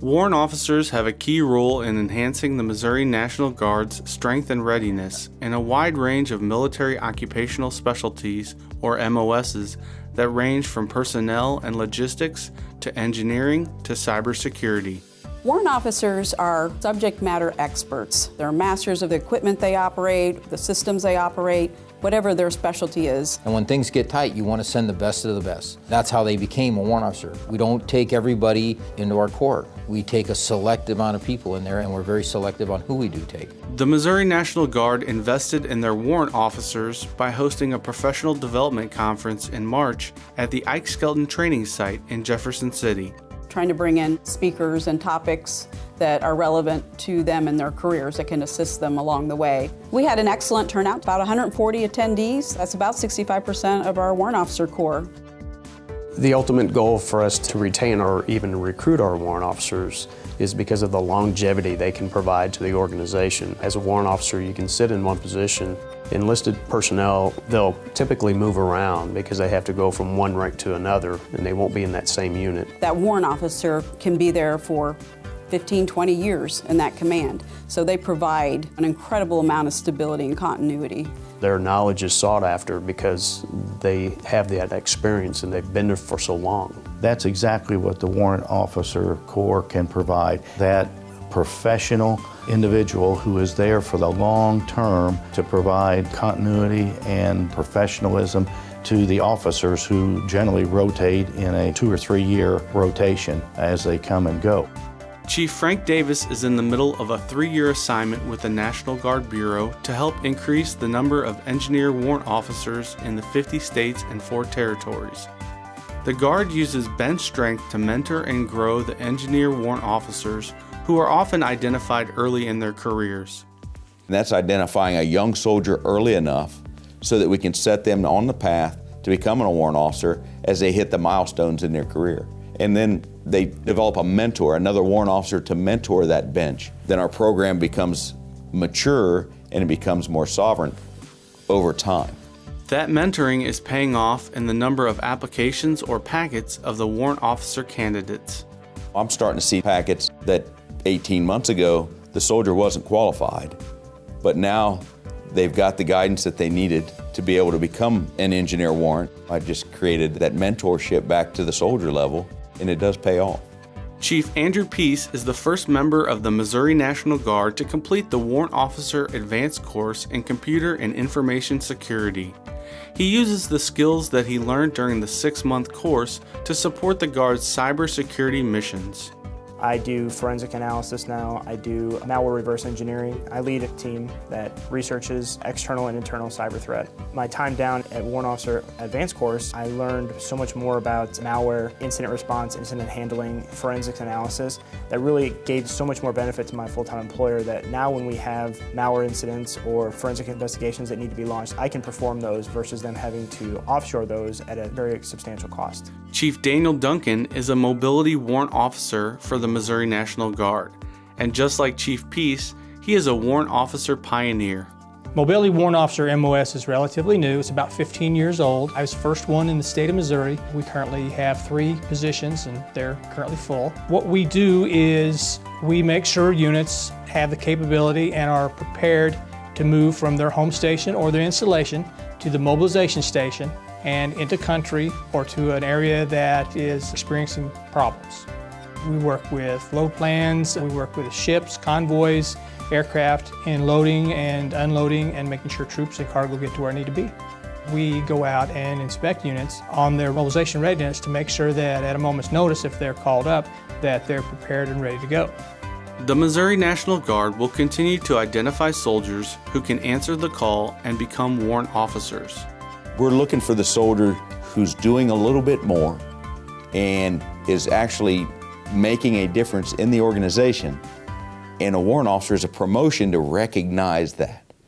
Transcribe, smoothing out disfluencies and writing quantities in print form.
Warrant officers have a key role in enhancing the Missouri National Guard's strength and readiness in a wide range of military occupational specialties, or MOSs, that range from personnel and logistics to engineering to cybersecurity. Warrant officers are subject matter experts. They're masters of the equipment they operate, the systems they operate, whatever their specialty is. And when things get tight, you want to send the best of the best. That's how they became a warrant officer. We don't take everybody into our corps. We take a select amount of people in there, and we're very selective on who we do take. The Missouri National Guard invested in their warrant officers by hosting a professional development conference in March at the Ike Skelton Training Site in Jefferson City. Trying to bring in speakers and topics that are relevant to them in their careers that can assist them along the way. We had an excellent turnout, about 140 attendees. That's about 65% of our warrant officer corps. The ultimate goal for us to retain or even recruit our warrant officers is because of the longevity they can provide to the organization. As a warrant officer, you can sit in one position. Enlisted personnel, they'll typically move around because they have to go from one rank to another, and they won't be in that same unit. That warrant officer can be there for 15, 20 years in that command. So they provide an incredible amount of stability and continuity. Their knowledge is sought after because they have that experience and they've been there for so long. That's exactly what the Warrant Officer Corps can provide. That professional individual who is there for the long term to provide continuity and professionalism to the officers who generally rotate in a 2 or 3 year rotation as they come and go. Chief Frank Davis is in the middle of a 3-year assignment with the National Guard Bureau to help increase the number of engineer warrant officers in the 50 states and 4 territories. The Guard uses bench strength to mentor and grow the engineer warrant officers who are often identified early in their careers. And that's identifying a young soldier early enough so that we can set them on the path to becoming a warrant officer as they hit the milestones in their career. And then they develop a mentor, another warrant officer to mentor that bench. Then our program becomes mature and it becomes more sovereign over time. That mentoring is paying off in the number of applications or packets of the warrant officer candidates. I'm starting to see packets that 18 months ago, the soldier wasn't qualified, but now they've got the guidance that they needed to be able to become an engineer warrant. I just created that mentorship back to the soldier level, and it does pay off. Chief Andrew Pease is the first member of the Missouri National Guard to complete the Warrant Officer Advanced course in Computer and Information Security. He uses the skills that he learned during the 6-month course to support the Guard's cybersecurity missions. I do forensic analysis now. I do malware reverse engineering. I lead a team that researches external and internal cyber threat. My time down at Warrant Officer Advanced course, I learned so much more about malware, incident response, incident handling, forensics analysis that really gave so much more benefit to my full-time employer that now when we have malware incidents or forensic investigations that need to be launched, I can perform those versus them having to offshore those at a very substantial cost. Chief Daniel Duncan is a mobility warrant officer for the Missouri National Guard, and just like Chief Pease, he is a warrant officer pioneer. Mobility Warrant Officer MOS is relatively new. It's about 15 years old. I was the first one in the state of Missouri. We currently have 3 positions and they're currently full. What we do is we make sure units have the capability and are prepared to move from their home station or their installation to the mobilization station and into country or to an area that is experiencing problems. We work with load plans, we work with ships, convoys, aircraft in loading and unloading and making sure troops and cargo get to where they need to be. We go out and inspect units on their mobilization readiness to make sure that at a moment's notice, if they're called up, that they're prepared and ready to go. The Missouri National Guard will continue to identify soldiers who can answer the call and become warrant officers. We're looking for the soldier who's doing a little bit more and is actually making a difference in the organization. And a warrant officer is a promotion to recognize that.